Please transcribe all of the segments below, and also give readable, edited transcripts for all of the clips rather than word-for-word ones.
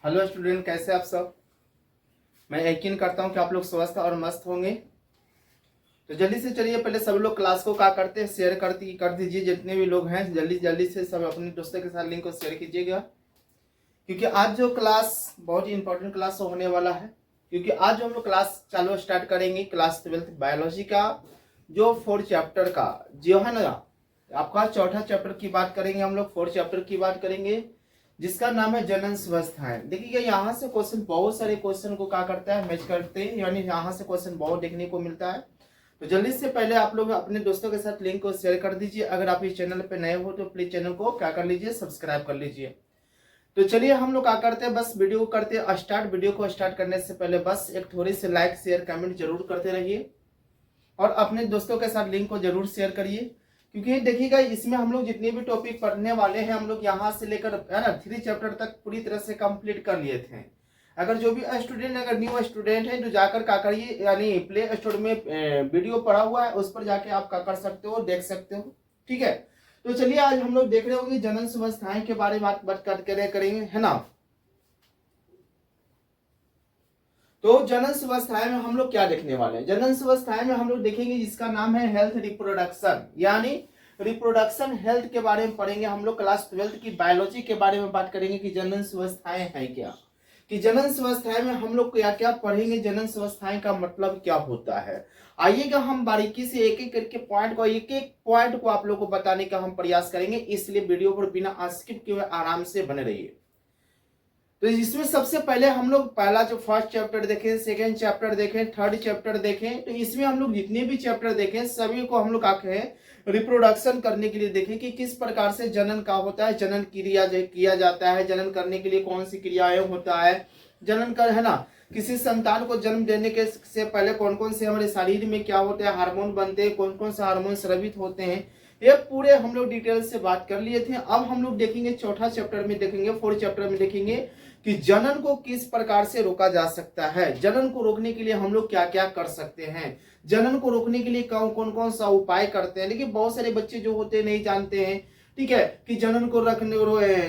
Hello student, कैसे आप सब। मैं यकीन करता हूं कि आप लोग स्वस्थ और मस्त होंगे। तो जल्दी से चलिए, पहले सब लोग क्लास को क्या करते हैं, शेयर कर दीजिए। जितने भी लोग हैं जल्दी जल्दी से सब अपने दोस्तों के साथ लिंक को शेयर कीजिएगा, क्योंकि आज जो क्लास बहुत ही इंपॉर्टेंट क्लास होने वाला है। क्योंकि आज जो हम लोग क्लास चालू स्टार्ट करेंगे क्लास 12th बायोलॉजी का जो 4 चैप्टर का जो है ना, आपका चौथा चैप्टर की बात करेंगे। हम लोग 4 चैप्टर की बात करेंगे जिसका नाम है जनन अवस्थाएं। देखिए यहाँ से क्वेश्चन, बहुत सारे क्वेश्चन को क्या करता है, मैच करते हैं, यानी यहाँ से क्वेश्चन बहुत देखने को मिलता है। तो जल्दी से पहले आप लोग अपने दोस्तों के साथ लिंक को शेयर कर दीजिए। अगर आप इस चैनल पे नए हो तो प्लीज चैनल को क्या कर लीजिए, सब्सक्राइब कर लीजिए। तो चलिए हम लोग क्या करते हैं, बस वीडियो को करते हैं स्टार्ट। वीडियो को स्टार्ट करने से पहले बस एक थोड़ी सी लाइक शेयर कमेंट जरूर करते रहिए और अपने दोस्तों के साथ लिंक को जरूर शेयर करिए। क्योंकि देखिएगा इसमें हम लोग जितने भी टॉपिक पढ़ने वाले हैं, हम लोग यहाँ से लेकर है ना 3 चैप्टर तक पूरी तरह से कंप्लीट कर लिए थे। अगर जो भी स्टूडेंट, अगर न्यू स्टूडेंट है तो जाकर क्या करिए, यानी प्ले स्टोर में वीडियो पड़ा हुआ है, उस पर जाके आप क्या कर सकते हो, देख सकते हो। ठीक है, तो चलिए आज हम लोग देख रहे होंगे जनन अवस्थाएं के बारे में बात करेंगे, है ना। तो जनन अवस्थाएं में हम लोग क्या देखने वाले हैं, जनन अवस्थाएं में हम लोग देखेंगे जिसका नाम है हेल्थ रिप्रोडक्शन, यानी रिप्रोडक्शन हेल्थ के बारे में पढ़ेंगे। हम लोग क्लास 12th की बायोलॉजी के बारे में बात करेंगे कि जनन अवस्थाएं हैं क्या, कि जनन अवस्थाएं में हम लोग क्या क्या पढ़ेंगे, जनन अवस्थाएं का मतलब क्या होता है। आइएगा हम बारीकी से एक एक करके एक एक पॉइंट को आप लोग को बताने का हम प्रयास करेंगे, इसलिए वीडियो पर बिना स्किप किए आराम से बने रहिए। तो इसमें सबसे पहले हम लोग पहला जो फर्स्ट चैप्टर देखें, सेकेंड चैप्टर देखें, थर्ड चैप्टर देखें। तो इसमें हम लोग जितने भी चैप्टर देखें सभी को हम लोग क्या कहें, रिप्रोडक्शन करने के लिए देखें कि किस प्रकार से जनन का होता है, जनन क्रिया किया जाता है, जनन करने के लिए कौन सी क्रियाएं होता है, जनन कर है ना, किसी संतान को जन्म देने के से पहले कौन कौन से हमारे शरीर में क्या होते हैं, हार्मोन बनते हैं, कौन कौन से हार्मोन स्रावित होते हैं, ये पूरे हम लोग डिटेल से बात कर लिए थे। अब हम लोग देखेंगे चौथा चैप्टर में देखेंगे, 4 चैप्टर में देखेंगे कि जनन को किस प्रकार से रोका जा सकता है, जनन को रोकने के लिए हम लोग क्या क्या कर सकते हैं, जनन को रोकने के लिए कौन कौन सा उपाय करते हैं। लेकिन बहुत सारे बच्चे जो होते नहीं जानते हैं, ठीक है, कि जनन को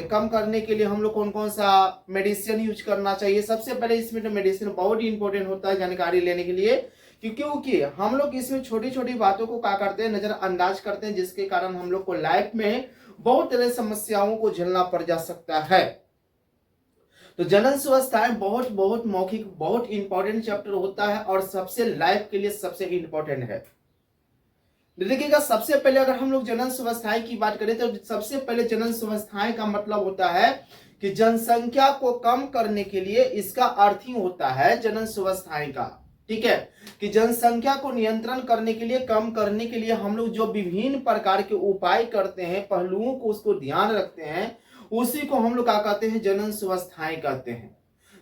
कम करने के लिए हम लोग कौन कौन सा मेडिसिन यूज करना चाहिए। सबसे पहले इसमें तो मेडिसिन बहुत ही इंपॉर्टेंट होता है जानकारी लेने के लिए, क्योंकि हम लोग इसमें छोटी छोटी बातों को क्या करते हैं, नजरअंदाज करते हैं, जिसके कारण हम लोग को लाइफ में बहुत तरह समस्याओं को झेलना पड़ जा सकता है। तो जनन अवस्थाएं बहुत बहुत मौखिक, बहुत इंपॉर्टेंट चैप्टर होता है और सबसे लाइफ के लिए सबसे इंपॉर्टेंट है। देखिएगा सबसे पहले अगर हम लोग जनन अवस्थाएं की बात करें तो सबसे पहले जनन अवस्थाएं का मतलब होता है कि जनसंख्या को कम करने के लिए, इसका अर्थ ही होता है जनन अवस्थाएं का, ठीक है, कि जनसंख्या को नियंत्रण करने के लिए, कम करने के लिए हम लोग जो विभिन्न प्रकार के उपाय करते हैं, पहलुओं को उसको ध्यान रखते हैं, उसी को हम लोग क्या कहते हैं, जनन अवस्थाएं कहते हैं।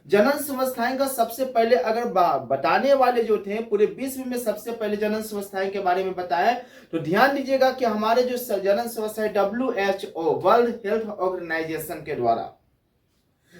जनन अवस्थाएं का सबसे पहले अगर बताने वाले जो थे पूरे विश्व में सबसे पहले जनन अवस्थाएं के बारे में बताया, तो ध्यान दीजिएगा कि हमारे जो जनन अवस्थाएं WHO वर्ल्ड हेल्थ ऑर्गेनाइजेशन के द्वारा,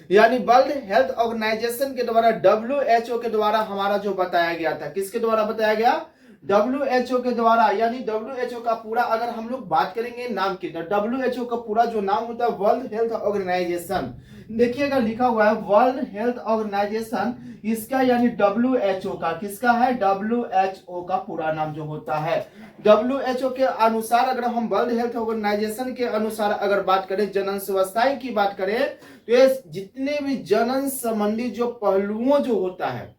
यानी वर्ल्ड हेल्थ ऑर्गेनाइजेशन के द्वारा, WHO के द्वारा हमारा जो बताया गया था, किसके द्वारा बताया गया, WHO के द्वारा। यानी WHO का पूरा अगर हम लोग बात करेंगे नाम की, तो WHO का पूरा जो नाम होता है वर्ल्ड हेल्थ ऑर्गेनाइजेशन, देखिएगा लिखा हुआ है वर्ल्ड हेल्थ ऑर्गेनाइजेशन, इसका यानी WHO का, किसका है, WHO का पूरा नाम जो होता है। WHO के अनुसार अगर हम वर्ल्ड हेल्थ ऑर्गेनाइजेशन के अनुसार अगर बात करें, जनन अवस्थाएं की बात करें, तो ये जितने भी जनन संबंधी जो पहलुओं जो होता है,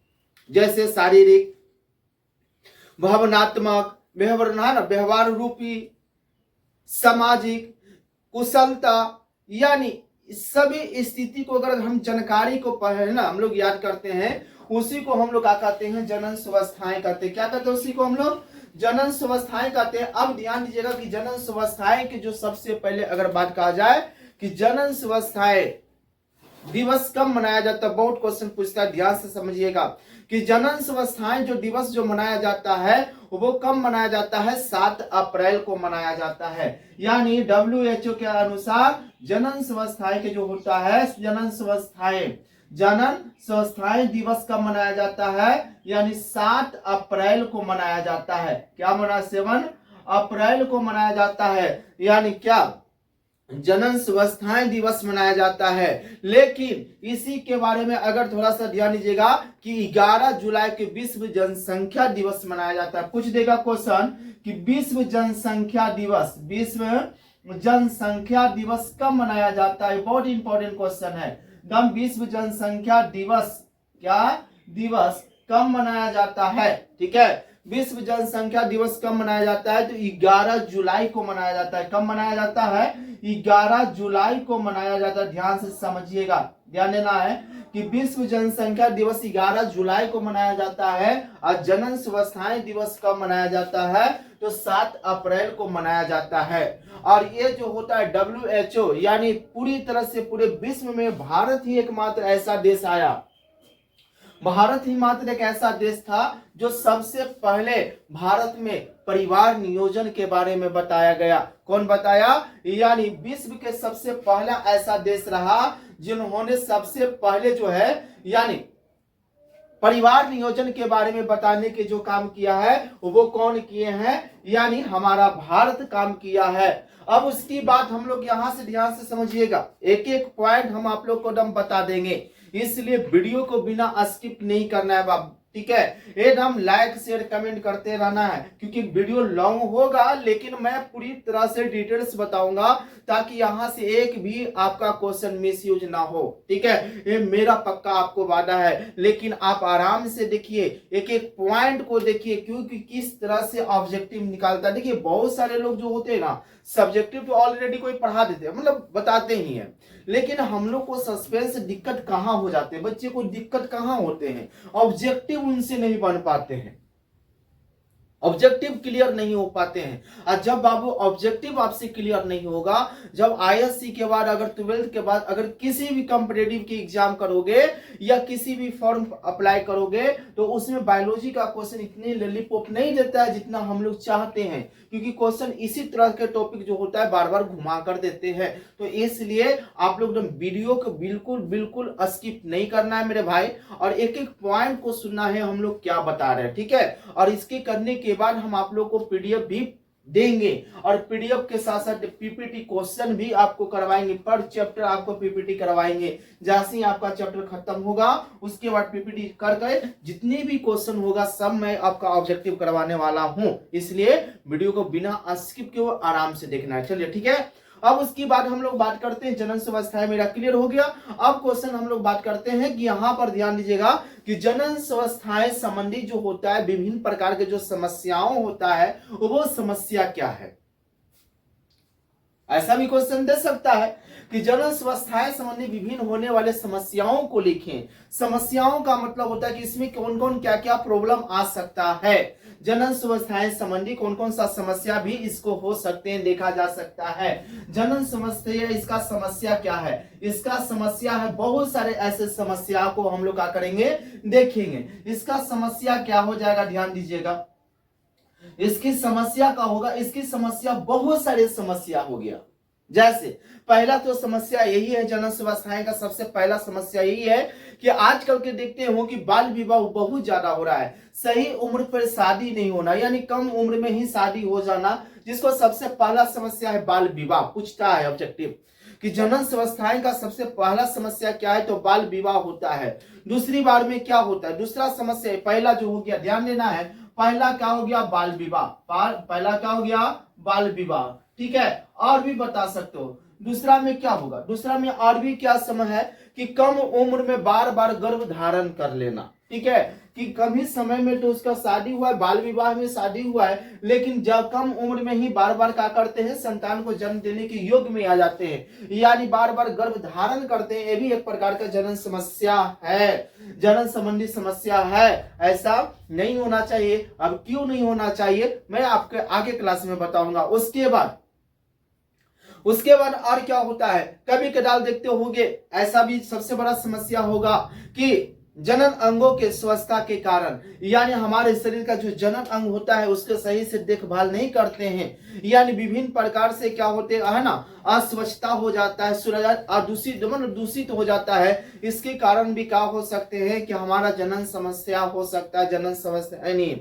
जैसे शारीरिक, भावनात्मक, व्यवहार रूपी, सामाजिक, कुशलता, यानी सभी स्थिति को अगर हम जानकारी को पढ़े ना, हम लोग याद करते हैं, उसी को हम लोग क्या कहते हैं, जनन अवस्थाएं कहते हैं। क्या कहते हैं, उसी को हम लोग जनन अवस्थाएं कहते हैं। अब ध्यान दीजिएगा कि जनन अवस्थाएं की जो सबसे पहले अगर बात कहा जाए कि जनन अवस्थाएं दिवस कब मनाया जाता है, बहुत क्वेश्चन पूछता है, ध्यान से समझिएगा कि जनन अवस्थाएं जो दिवस जो मनाया जाता है वो कब मनाया जाता है, 7 अप्रैल को मनाया जाता है। यानी WHO के अनुसार जनन अवस्थाएं के जो होता है, जनन अवस्थाएं दिवस कब मनाया जाता है, यानी 7 अप्रैल को मनाया जाता है। क्या मना, 7 अप्रैल को मनाया जाता है। यानी क्या, जनन स्वास्थ्य दिवस मनाया जाता है। लेकिन इसी के बारे में अगर थोड़ा सा ध्यान दीजिएगा कि 11 जुलाई के विश्व जनसंख्या दिवस मनाया जाता है। पूछ देगा क्वेश्चन कि विश्व जनसंख्या दिवस कब मनाया जाता है। बहुत इंपॉर्टेंट क्वेश्चन है। दम विश्व जनसंख्या दिवस दिवस कब मनाया जाता है। ठीक है, विश्व जनसंख्या दिवस कब मनाया जाता है, तो 11 जुलाई को मनाया जाता है। कब मनाया जाता है, 11 जुलाई को मनाया जाता है। ध्यान से समझिएगा, ध्यान देना है कि विश्व जनसंख्या दिवस 11 जुलाई को मनाया जाता है। और जनन स्वास्थ्य दिवस कब मनाया जाता है, तो 7 अप्रैल को मनाया जाता है। और ये जो होता है WHO, यानी पूरी तरह से पूरे विश्व में भारत ही एकमात्र ऐसा देश आया, भारत ही मात्र एक ऐसा देश था जो सबसे पहले भारत में परिवार नियोजन के बारे में बताया गया। कौन बताया, यानी विश्व के सबसे पहला ऐसा देश रहा जिन्होंने सबसे पहले जो है यानी परिवार नियोजन के बारे में बताने के जो काम किया है वो कौन किए हैं, यानी हमारा भारत काम किया है। अब उसकी बात हम लोग यहां से ध्यान से समझिएगा, एक एक पॉइंट हम आप लोग को एकदम बता देंगे, इसलिए वीडियो को बिना स्किप नहीं करना है बाबू। ठीक है, एकदम लाइक शेयर कमेंट करते रहना है, क्योंकि वीडियो लॉन्ग होगा लेकिन मैं पूरी तरह से डिटेल्स बताऊंगा ताकि यहां से एक भी आपका क्वेश्चन मिस यूज ना हो। ठीक है, ये मेरा पक्का आपको वादा है, लेकिन आप आराम से देखिए, एक एक पॉइंट को देखिए, क्योंकि किस तरह से ऑब्जेक्टिव निकालता है। देखिए बहुत सारे लोग जो होते हैं ना, सब्जेक्टिव तो ऑलरेडी कोई पढ़ा देते हैं, मतलब बताते ही हैं, लेकिन हम लोग को सस्पेंस दिक्कत कहां हो जाते हैं, बच्चे को दिक्कत कहां होते हैं, ऑब्जेक्टिव उनसे नहीं बन पाते हैं, ऑब्जेक्टिव क्लियर नहीं हो पाते हैं। और जब बाबू ऑब्जेक्टिव आपसे क्लियर नहीं होगा, जब ISC के बाद अगर 12th के बाद अगर किसी भी कॉम्पिटिटिव की एग्जाम करोगे या किसी भी फॉर्म अप्लाई करोगे, तो उसमें बायोलॉजी का क्वेश्चन इतने लॉलीपॉप नहीं देता है जितना हम लोग चाहते हैं, क्योंकि क्वेश्चन इसी तरह के टॉपिक जो होता है बार बार घुमा कर देते हैं। तो इसलिए आप लोग वीडियो को बिल्कुल बिल्कुल स्किप नहीं करना है मेरे भाई, और एक एक पॉइंट को सुनना है हम लोग क्या बता रहे हैं। ठीक है, और इसके करने के बाद हम आप लोग को PDF भी देंगे, और PDF के साथ साथ PPT क्वेश्चन भी आपको करवाएंगे, पर चैप्टर आपको PPT करवाएंगे। जैसे ही आपका चैप्टर खत्म होगा उसके बाद PPT करके जितने भी क्वेश्चन होगा सब मैं आपका ऑब्जेक्टिव करवाने वाला हूं, इसलिए वीडियो को बिना स्किप के आराम से देखना है। चलिए ठीक है, अब उसकी बाद हम लोग बात करते हैं, जनन स्वास्थ्य मेरा क्लियर हो गया। अब क्वेश्चन हम लोग बात करते हैं कि यहाँ पर ध्यान दीजिएगा कि जनन स्वास्थ्य संबंधी जो होता है विभिन्न प्रकार के जो समस्याओं होता है वो समस्या क्या है। ऐसा भी क्वेश्चन दे सकता है कि जनन स्वास्थ्य संबंधी विभिन्न होने वाले समस्याओं को लिखें। समस्याओं का मतलब होता है कि इसमें कौन कौन क्या क्या प्रॉब्लम आ सकता है, जनन स्वास्थ्य संबंधी कौन कौन सा समस्या भी इसको हो सकते हैं, देखा जा सकता है। जनन समस्या, इसका समस्या क्या है, इसका समस्या है बहुत सारे ऐसे समस्या को हम लोग क्या करेंगे, देखेंगे। इसका समस्या क्या हो जाएगा, ध्यान दीजिएगा, इसकी समस्या का होगा, इसकी समस्या बहुत सारे समस्या हो गया। जैसे पहला तो समस्या यही है, जनन स्वास्थ्य का सबसे पहला समस्या यही है कि आजकल के देखते हो कि बाल विवाह बहुत ज्यादा हो रहा है, सही उम्र पर शादी नहीं होना, यानी कम उम्र में ही शादी हो जाना, जिसको सबसे पहला समस्या है बाल विवाह। पूछता है ऑब्जेक्टिव कि जनन स्वास्थ्य का सबसे पहला समस्या क्या है, तो बाल विवाह होता है। दूसरी बार में क्या होता है, दूसरा समस्या, पहला जो हो गया, ध्यान देना है, पहला क्या हो गया, बाल विवाह, पहला क्या हो गया, बाल विवाह। ठीक है, और भी बता सकते हो दूसरा में क्या होगा, दूसरा में और भी क्या समय है कि कम उम्र में बार बार गर्भ धारण कर लेना। ठीक है, कि कम ही समय में तो उसका शादी हुआ है, बाल विवाह में शादी हुआ है, लेकिन जब कम उम्र में ही बार बार क्या करते हैं, संतान को जन्म देने के योग में आ जाते हैं, यानी बार बार गर्भ धारण करते हैं। ये भी एक प्रकार का जनन समस्या है, जनन संबंधी समस्या है। ऐसा नहीं होना चाहिए। अब क्यों नहीं होना चाहिए मैं आपके आगे क्लास में बताऊंगा। उसके बाद और क्या होता है, कभी कदार देखते होंगे ऐसा भी सबसे बड़ा समस्या होगा कि जनन अंगों के स्वस्थता के कारण, यानी हमारे शरीर का जो जनन अंग होता है उसके सही से देखभाल नहीं करते हैं, यानी विभिन्न प्रकार से क्या होते है ना, अस्वच्छता हो जाता है, दूषित हो जाता है। इसके कारण भी क्या हो सकते हैं कि हमारा जनन समस्या हो सकता है, जनन समस्या नहीं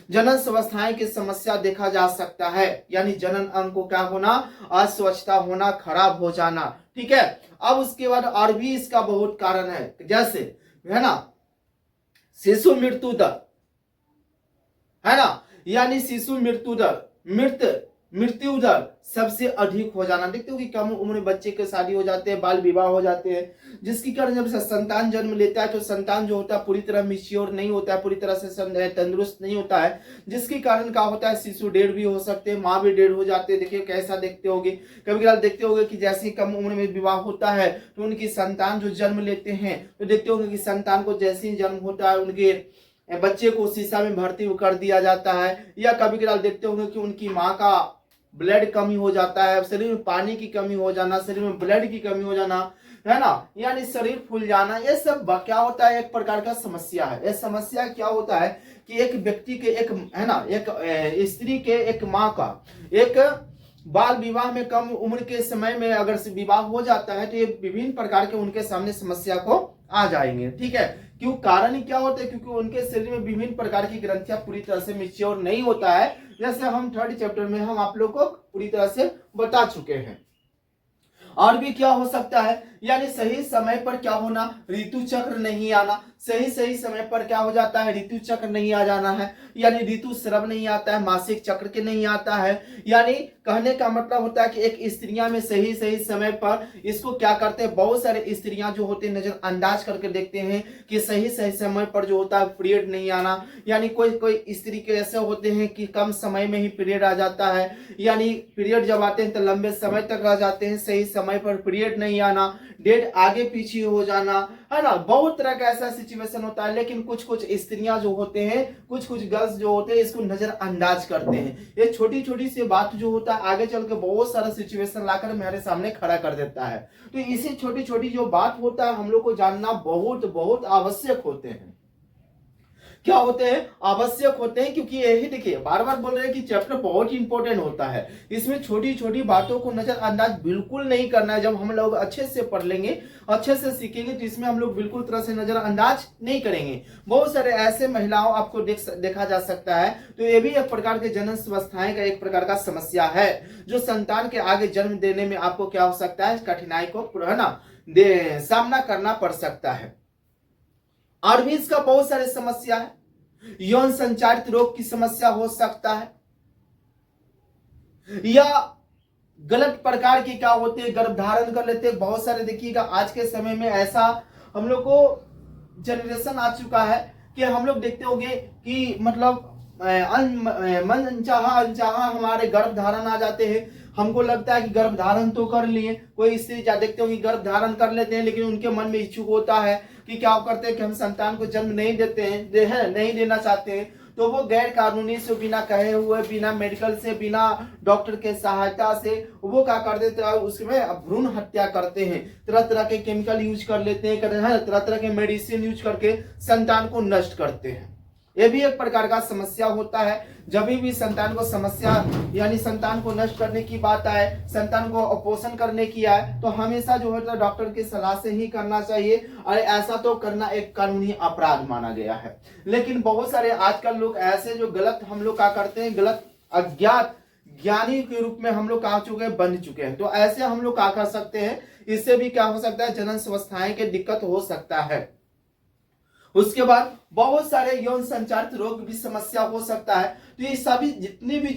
जनन अवस्थाएं की समस्या देखा जा सकता है, यानी जनन अंग को क्या होना, अस्वच्छता होना, खराब हो जाना। ठीक है, अब उसके बाद और भी इसका बहुत कारण है, जैसे है ना शिशु मृत्यु दर, है ना, यानी शिशु मृत्यु दर मृत्यु दर सबसे अधिक हो जाना। देखते हो कि कम उम्र में बच्चे के शादी हो जाते हैं, बाल विवाह हो जाते हैं, जिसके कारण जब संतान जन्म लेता है तो संतान जो होता है पूरी तरह मिच्योर नहीं होता है, पूरी तरह से तंदुरुस्त नहीं होता है, जिसके कारण क्या होता है शिशु डेढ़ भी हो सकते हैं, माँ भी डेढ़ हो जाते हैं। देखिए कैसा देखते होगे, कभी कभी देखते होगे कि जैसे ही कम उम्र में विवाह होता है तो उनकी संतान जो जन्म लेते हैं तो देखते होंगे कि संतान को जैसे ही जन्म होता है उनके बच्चे को शीशा में भर्ती कर दिया जाता है, या कभी कभार देखते होंगे कि उनकी माँ का ब्लड कमी हो जाता है, शरीर में पानी की कमी हो जाना, शरीर में ब्लड की कमी हो जाना, है ना, यानी शरीर फूल जाना। ये सब क्या होता है, एक प्रकार का समस्या है। यह समस्या क्या होता है कि एक व्यक्ति के एक, है ना, एक स्त्री के, एक माँ का एक बाल विवाह में कम उम्र के समय में अगर से विवाह हो जाता है तो ये विभिन्न प्रकार के उनके सामने समस्या को आ जाएंगे। ठीक है, क्यों, कारण क्या होता है, क्योंकि उनके शरीर में विभिन्न प्रकार की ग्रंथियां पूरी तरह से मैच्योर नहीं होता है, जैसे हम 3rd चैप्टर में हम आप लोग को पूरी तरह से बता चुके हैं। और भी क्या हो सकता है, यानी सही समय पर क्या होना, ऋतु चक्र नहीं आना। सही समय पर क्या हो जाता है, ऋतु चक्र नहीं आ जाना है, यानी ऋतु स्राव नहीं आता है, मासिक चक्र के नहीं आता है। यानी कहने का मतलब होता है कि एक स्त्रियां में सही समय पर इसको क्या करते हैं, बहुत सारे स्त्रियां जो होते हैं नजरअंदाज करके देखते हैं कि सही समय पर जो होता है पीरियड नहीं आना, यानी कोई स्त्री के ऐसे होते हैं कि कम समय में ही पीरियड आ जाता है, यानी पीरियड जब आते हैं तो लंबे समय तक रह जाते हैं, सही समय पर पीरियड नहीं आना, डेट आगे पीछे हो जाना, है ना, बहुत तरह का ऐसा सिचुएशन होता है। लेकिन कुछ स्त्रियां जो होते हैं, कुछ गर्ल्स जो होते हैं इसको नजरअंदाज करते हैं। ये छोटी सी बात जो होता है आगे चल के बहुत सारा सिचुएशन लाकर मेरे सामने खड़ा कर देता है। तो इसी छोटी जो बात होता है हम लोग को जानना बहुत आवश्यक होते हैं। क्या होते हैं, आवश्यक होते हैं, क्योंकि यही देखिए बार बार बोल रहे हैं कि चैप्टर बहुत ही इंपॉर्टेंट होता है। इसमें छोटी बातों को नजरअंदाज बिल्कुल नहीं करना है। जब हम लोग अच्छे से पढ़ लेंगे, अच्छे से सीखेंगे तो इसमें हम लोग बिल्कुल तरह से नजरअंदाज नहीं करेंगे। बहुत सारे ऐसे महिलाओं आपको देखा जा सकता है, तो ये भी एक प्रकार के जनन अवस्थाएं का एक प्रकार का समस्या है, जो संतान के आगे जन्म देने में आपको क्या हो सकता है, कठिनाई को सामना करना पड़ सकता है। और भी इसका बहुत सारे समस्या है, यौन संचारित रोग की समस्या हो सकता है, या गलत प्रकार की क्या होते हैं, गर्भ धारण कर लेते हैं। बहुत सारे देखिएगा आज के समय में ऐसा हम लोग को जनरेशन आ चुका है कि हम लोग देखते होंगे कि मतलब अनचाहा हमारे गर्भ धारण आ जाते हैं। हमको लगता है कि गर्भ धारण तो कर लिए, कोई स्त्री देखते हो कि गर्भ धारण कर लेते हैं, लेकिन उनके मन में इच्छुक होता है कि क्या करते हैं कि हम संतान को जन्म नहीं देते हैं, नहीं देना चाहते हैं, तो वो गैर कानूनी से, बिना कहे हुए, बिना मेडिकल से, बिना डॉक्टर के सहायता से वो क्या कर देते हैं, उसमें भ्रूण हत्या करते हैं। तरह के केमिकल यूज कर लेते हैं, तरह के मेडिसिन यूज करके संतान को नष्ट करते हैं। ये भी एक प्रकार का समस्या होता है। जब भी संतान को समस्या यानी संतान को नष्ट करने की बात आए, संतान को अपोषण करने की आए, तो हमेशा जो है डॉक्टर की सलाह से ही करना चाहिए, और ऐसा तो करना एक कानूनी अपराध माना गया है। लेकिन बहुत सारे आजकल लोग ऐसे जो गलत हम लोग क्या करते हैं, गलत अज्ञात ज्ञानी के रूप में हम लोग बन चुके हैं। तो ऐसे हम लोग क्या कर सकते हैं, इससे भी क्या हो सकता है, जनन अवस्थाएं के दिक्कत हो सकता है। उसके बाद बहुत सारे यौन संचारित रोग भी समस्या हो सकता है। तो ये सभी जितने भी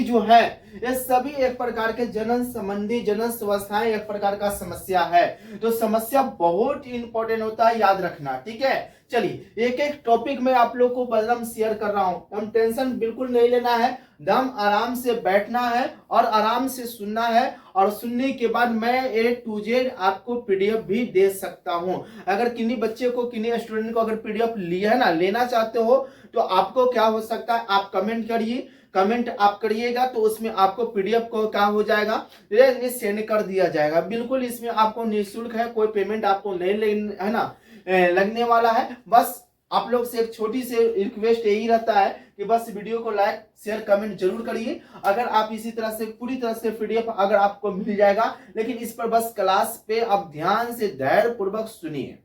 जो है ये सभी एक प्रकार के जनन संबंधी जनन अवस्थाएं एक प्रकार का समस्या है। तो समस्या बहुत इंपॉर्टेंट होता है, याद रखना। ठीक है, चलिए एक टॉपिक में आप लोग को बदलम शेयर कर रहा हूं। हम टेंशन बिल्कुल नहीं लेना है, दम आराम से बैठना है और आराम से सुनना है, और सुनने के बाद मैं A to Z आपको PDF भी दे सकता हूं। अगर किन्हीं बच्चे को, किन्हीं स्टूडेंट को अगर PDF लिया है ना, लेना चाहते हो, तो आपको क्या हो सकता है, आप कमेंट करिए, कमेंट आप करिएगा तो उसमें आपको PDF को क्या हो जाएगा, सेंड कर दिया जाएगा। बिल्कुल इसमें आपको निःशुल्क है, कोई पेमेंट आपको नहीं है ना लगने वाला है। बस आप लोग से एक छोटी सी रिक्वेस्ट यही रहता है कि बस वीडियो को लाइक शेयर कमेंट जरूर करिए। अगर आप इसी तरह से पूरी तरह से PDF अगर आपको मिल जाएगा, लेकिन इस पर बस क्लास पे आप ध्यान से धैर्य पूर्वक सुनिए।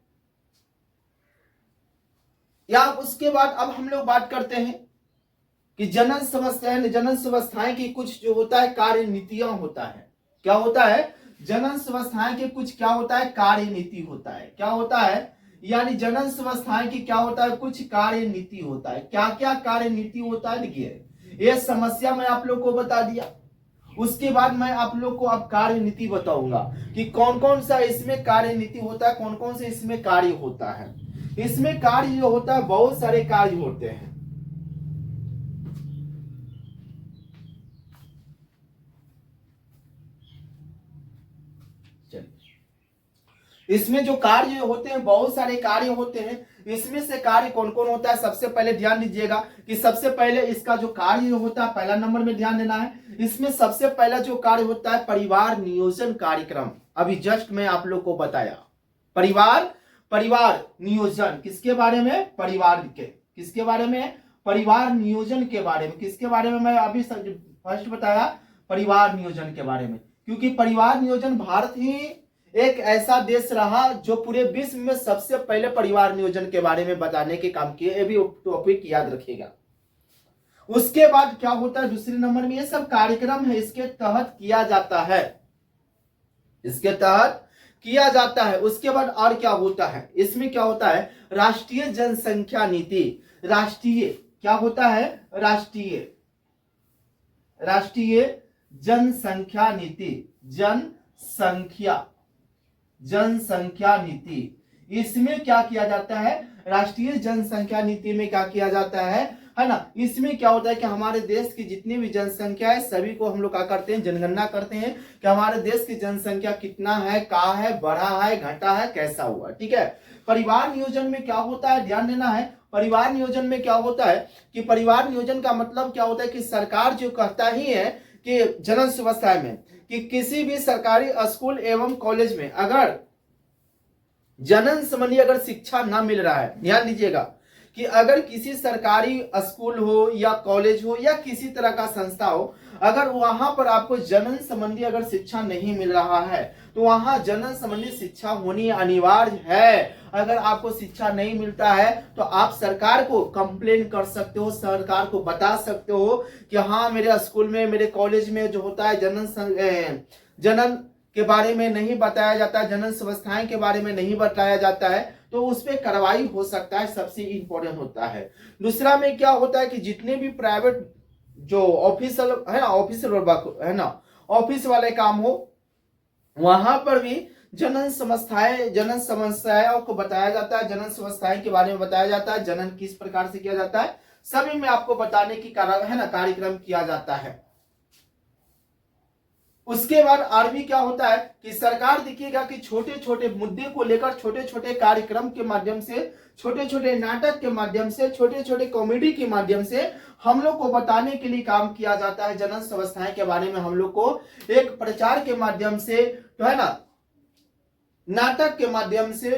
या उसके बाद अब हम लोग बात करते हैं कि जनन स्वास्थ्य की कुछ जो होता है कार्य नीतियां होता है। क्या होता है? जनन स्वास्थ्य के कुछ क्या होता है? कार्य नीति होता है। क्या होता है? यानी जनन स्वास्थ्य की क्या होता है? कुछ कार्य नीति होता है। क्या क्या कार्य नीति होता है? देखिए, ये समस्या मैं आप लोग को बता दिया। उसके बाद मैं आप लोग को अब कार्य नीति बताऊंगा कि कौन कौन सा इसमें कार्य नीति होता है, कौन कौन से इसमें कार्य होता है। इसमें कार्य जो होता है, बहुत सारे कार्य होते हैं। इसमें जो कार्य होते हैं, बहुत सारे कार्य होते हैं। इसमें से कार्य कौन कौन होता है, सबसे पहले ध्यान दीजिएगा कि सबसे पहले इसका जो कार्य होता है, पहला नंबर में ध्यान देना है। इसमें सबसे पहला जो कार्य होता है, परिवार नियोजन कार्यक्रम। अभी जस्ट मैं आप लोग को बताया परिवार नियोजन किसके बारे में? परिवार के किसके बारे में? परिवार नियोजन के बारे में। किसके बारे में? मैं अभी फर्स्ट बताया परिवार नियोजन के बारे में, क्योंकि परिवार नियोजन भारत ही एक ऐसा देश रहा जो पूरे विश्व में सबसे पहले परिवार नियोजन के बारे में बताने के काम किए। ये भी टॉपिक याद रखिएगा। उसके बाद क्या होता है दूसरे नंबर में? ये सब कार्यक्रम है, इसके तहत किया जाता है, इसके तहत किया जाता है। उसके बाद और क्या होता है? इसमें क्या होता है? राष्ट्रीय जनसंख्या नीति। राष्ट्रीय क्या होता है? राष्ट्रीय जनसंख्या नीति। जनसंख्या नीति, इसमें क्या किया जाता है? राष्ट्रीय जनसंख्या नीति में क्या किया जाता है ना? इसमें क्या होता है कि हमारे देश की जितनी भी जनसंख्या है, सभी को हम लोग क्या करते हैं? जनगणना करते हैं कि हमारे देश की जनसंख्या कितना है, कहाँ है, बढ़ा है, घटा है, कैसा हुआ। ठीक है। परिवार नियोजन में क्या होता है? ध्यान देना है। परिवार नियोजन में क्या होता है कि परिवार नियोजन का मतलब क्या होता है कि सरकार जो कहता ही है कि जनन व्यवस्था में कि किसी भी सरकारी स्कूल एवं कॉलेज में अगर जनन संबंधी अगर शिक्षा ना मिल रहा है, ध्यान दीजिएगा कि अगर किसी सरकारी स्कूल हो या कॉलेज हो या किसी तरह का संस्था हो, अगर वहां पर आपको जनन संबंधी अगर शिक्षा नहीं मिल रहा है, तो वहां जनन संबंधी शिक्षा होनी अनिवार्य है। अगर आपको शिक्षा नहीं मिलता है तो आप सरकार को कंप्लेन कर सकते हो, सरकार को बता सकते हो कि हाँ, मेरे स्कूल में, मेरे कॉलेज में जो होता है जनन के बारे में नहीं बताया जाता है, जनन व्यवस्थाएं के बारे में नहीं बताया जाता है, तो उस पर कार्रवाई हो सकता है। सबसे इंपॉर्टेंट होता है। दूसरा में क्या होता है कि जितने भी प्राइवेट जो ऑफिशियल है ना, ऑफिशियल है ना, ऑफिस वाले काम हो, वहां पर भी जनन समस्याओं को बताया जाता है, जनन समस्याएं के बारे में बताया जाता है, जनन किस प्रकार से किया जाता है, सभी में आपको बताने की कार्यक्रम किया जाता है। उसके बाद और भी क्या होता है कि सरकार देखिएगा कि छोटे छोटे मुद्दे को लेकर छोटे छोटे कार्यक्रम के माध्यम से, छोटे छोटे नाटक के माध्यम से, छोटे छोटे कॉमेडी के माध्यम से हम लोग को बताने के लिए काम किया जाता है। जनन व्यवस्थाएं के बारे में हम लोग को एक प्रचार के माध्यम से, तो है ना, नाटक के माध्यम से,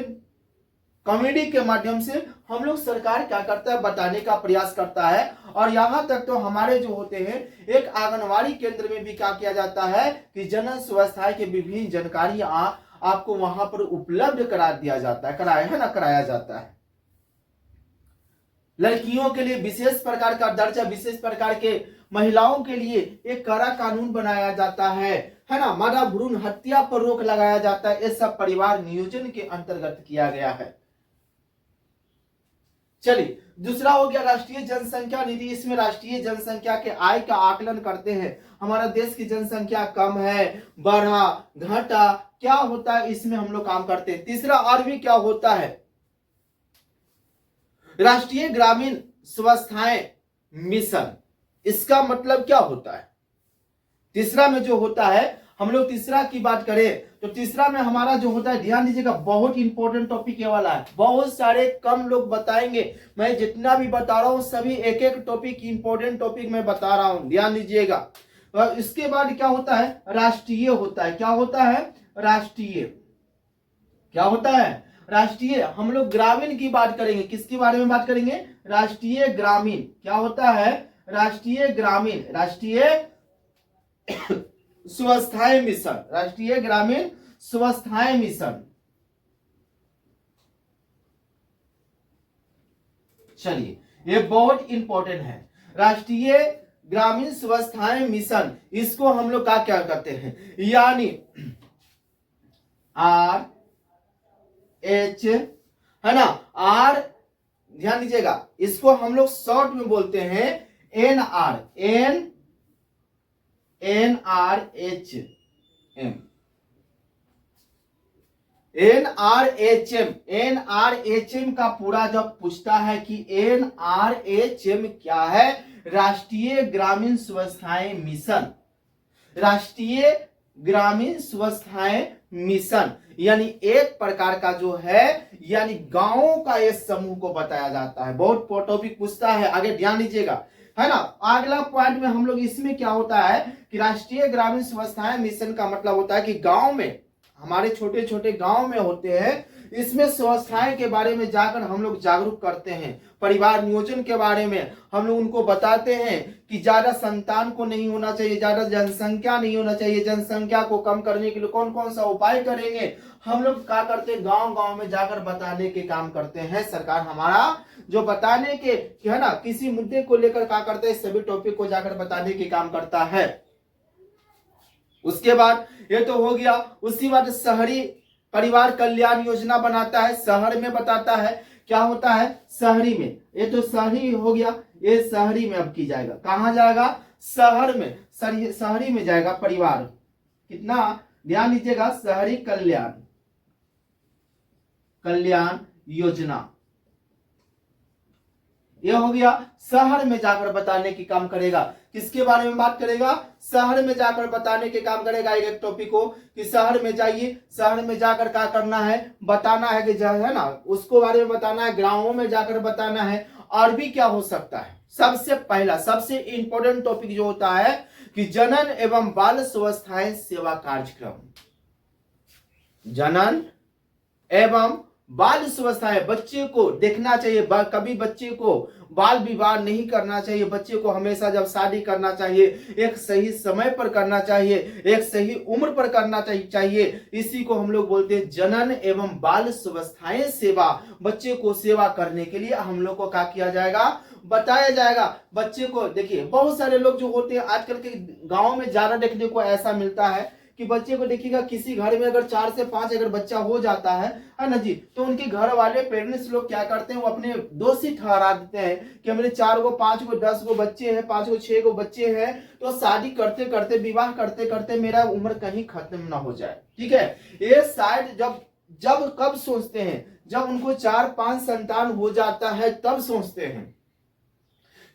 कॉमेडी के माध्यम से हम लोग सरकार क्या करता है? बताने का प्रयास करता है। और यहां तक तो हमारे जो होते हैं एक आंगनवाड़ी केंद्र में भी क्या किया जाता है कि जनन व्यवस्था के विभिन्न जानकारी आपको वहां पर उपलब्ध करा दिया जाता है, कराया जाता है। लड़कियों के लिए विशेष प्रकार का दर्जा, विशेष प्रकार के महिलाओं के लिए एक कड़ा कानून बनाया जाता है ना, मादा भ्रूण हत्या पर रोक लगाया जाता है। ये सब परिवार नियोजन के अंतर्गत किया गया है। चलिए, दूसरा हो गया राष्ट्रीय जनसंख्या निधि। इसमें राष्ट्रीय जनसंख्या के आय का आकलन करते हैं। हमारा देश की जनसंख्या कम है, बढ़ा, घटा, क्या होता है, इसमें हम लोग काम करते हैं। तीसरा और भी क्या होता है? राष्ट्रीय ग्रामीण स्वास्थ्य मिशन। इसका मतलब क्या होता है? तीसरा में जो होता है, हम लोग तीसरा की बात करें तो तीसरा में हमारा जो होता है, ध्यान दीजिएगा, बहुत इंपॉर्टेंट टॉपिक ये वाला है। बहुत सारे कम लोग बताएंगे, मैं जितना भी बता रहा हूं सभी एक एक टॉपिक, इंपॉर्टेंट टॉपिक मैं बता रहा हूं, ध्यान दीजिएगा। और इसके बाद क्या होता है? राष्ट्रीय होता है। क्या होता है? राष्ट्रीय। क्या होता है? राष्ट्रीय। हम लोग ग्रामीण की बात करेंगे। किसके बारे में बात करेंगे? राष्ट्रीय ग्रामीण। क्या होता है? राष्ट्रीय ग्रामीण, राष्ट्रीय स्वास्थ्य मिशन, राष्ट्रीय ग्रामीण स्वास्थ्य मिशन। चलिए, ये बहुत इंपॉर्टेंट है। राष्ट्रीय ग्रामीण स्वास्थ्य मिशन, इसको हम लोग क्या करते हैं, यानी RH है ना, R, ध्यान दीजिएगा, इसको हम लोग शॉर्ट में बोलते हैं NRHM। NRHM का पूरा जब पूछता है कि NRHM क्या है, राष्ट्रीय ग्रामीण स्वास्थ्य मिशन। राष्ट्रीय ग्रामीण स्वास्थ्य मिशन यानी एक प्रकार का जो है, यानी गांवों का ये समूह को बताया जाता है। बहुत टॉपिक पूछता है, आगे ध्यान दीजिएगा, है ना। अगला पॉइंट में हम लोग इसमें क्या होता है कि राष्ट्रीय ग्रामीण स्वास्थ्य मिशन का मतलब होता है कि गांव में, हमारे छोटे छोटे गांव में होते हैं, इसमें स्वास्थ्य के बारे में जाकर हम लोग जागरूक करते हैं। परिवार नियोजन के बारे में हम लोग उनको बताते हैं कि ज्यादा संतान को नहीं होना चाहिए, ज्यादा जनसंख्या नहीं होना चाहिए, जनसंख्या को कम करने के लिए कौन कौन सा उपाय करेंगे, हम लोग क्या करते हैं, गांव गांव में जाकर बताने के काम करते हैं। सरकार हमारा जो बताने के, है ना, किसी मुद्दे को लेकर क्या करते हैं, सभी टॉपिक को जाकर बताने के काम करता है। उसके बाद ये तो हो गया, उसके बाद शहरी परिवार कल्याण योजना बनाता है, शहर में बताता है क्या होता है शहरी में। ये तो शहरी हो गया, ये शहरी में अब की जाएगा, कहां जाएगा, शहर में, शहरी में जाएगा परिवार, कितना ध्यान दीजिएगा, शहरी कल्याण योजना, ये हो गया। शहर में जाकर बताने की काम करेगा, किसके बारे में बात करेगा, शहर में जाकर बताने के काम करेगा। एक टॉपिक को कि शहर में जाइए, शहर में जाकर क्या करना है, बताना है कि जो है ना, उसको बारे में बताना है, गांवों में जाकर बताना है। और भी क्या हो सकता है, सबसे पहला सबसे इंपॉर्टेंट टॉपिक जो होता है कि जनन एवं बाल स्वास्थ्य सेवा कार्यक्रम। जनन एवं बाल स्वास्थ्य, बच्चे को देखना चाहिए, कभी बच्चे को बाल विवाह नहीं करना चाहिए, बच्चे को हमेशा जब शादी करना चाहिए एक सही समय पर करना चाहिए, एक सही उम्र पर करना चाहिए। इसी को हम लोग बोलते हैं जनन एवं बाल स्वास्थ्य सेवा। बच्चे को सेवा करने के लिए हम लोग को क्या किया जाएगा, बताया जाएगा। बच्चे को देखिए, बहुत सारे लोग जो होते हैं आजकल के गाँव में ज्यादा देखने को ऐसा मिलता है कि बच्चे को देखिएगा, किसी घर में अगर 4 से 5 अगर बच्चा हो जाता है ना जी, तो उनके घर वाले पेरेंट्स लोग क्या करते हैं, वो अपने दोषी ठहरा देते हैं कि मेरे 4 गो 5 गो 10 गो बच्चे हैं, 5 गो 6 गो बच्चे हैं, तो शादी करते करते, विवाह करते करते मेरा उम्र कहीं खत्म ना हो जाए। ठीक है, ये शायद जब कब सोचते हैं, जब उनको 4-5 संतान हो जाता है तब सोचते हैं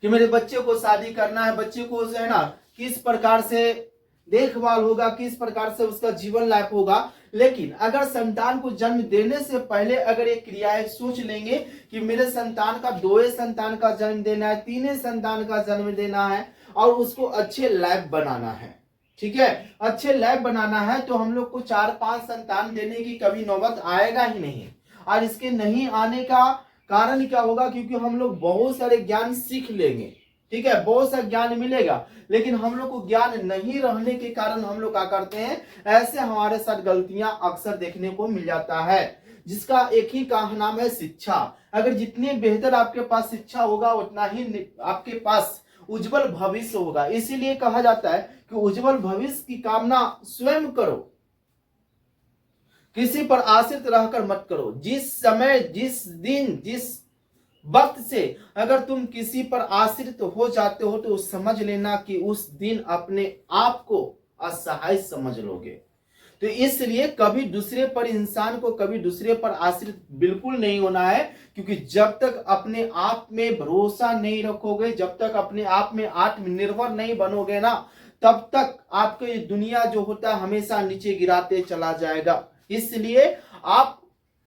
कि मेरे बच्चे को शादी करना है, बच्चे को है ना किस प्रकार से देखभाल होगा, किस प्रकार से उसका जीवन लाइफ होगा। लेकिन अगर संतान को जन्म देने से पहले अगर ये क्रियाएं सोच लेंगे कि मेरे संतान का 2 संतान का जन्म देना है, 3 संतान का जन्म देना है और उसको अच्छे लाइफ बनाना है, ठीक है, अच्छे लाइफ बनाना है, तो हम लोग को 4-5 संतान देने की कभी नौबत आएगा ही नहीं। और इसके नहीं आने का कारण क्या होगा, क्योंकि हम लोग बहुत सारे ज्ञान सीख लेंगे, ठीक है, बहुत सा ज्ञान मिलेगा, लेकिन हम लोग को ज्ञान नहीं रहने के कारण हम लोग क्या करते हैं, ऐसे हमारे साथ गलतियां अक्सर देखने को मिल जाता है, जिसका एक ही का नाम है शिक्षा। अगर जितनी बेहतर आपके पास शिक्षा होगा उतना ही आपके पास उज्जवल भविष्य होगा। इसीलिए कहा जाता है कि उज्जवल भविष्य की कामना स्वयं करो, किसी पर आश्रित रहकर मत करो। जिस समय, जिस दिन, जिस वक्त से अगर तुम किसी पर आश्रित हो जाते हो तो समझ लेना कि उस दिन अपने आप को असहाय समझ लोगे। तो इसलिए कभी दूसरे पर, इंसान को कभी दूसरे पर आश्रित बिल्कुल नहीं होना है, क्योंकि जब तक अपने आप में भरोसा नहीं रखोगे, जब तक अपने आप में आत्मनिर्भर नहीं बनोगे ना, तब तक आपको ये दुनिया जो होता है हमेशा नीचे गिराते चला जाएगा। इसलिए आप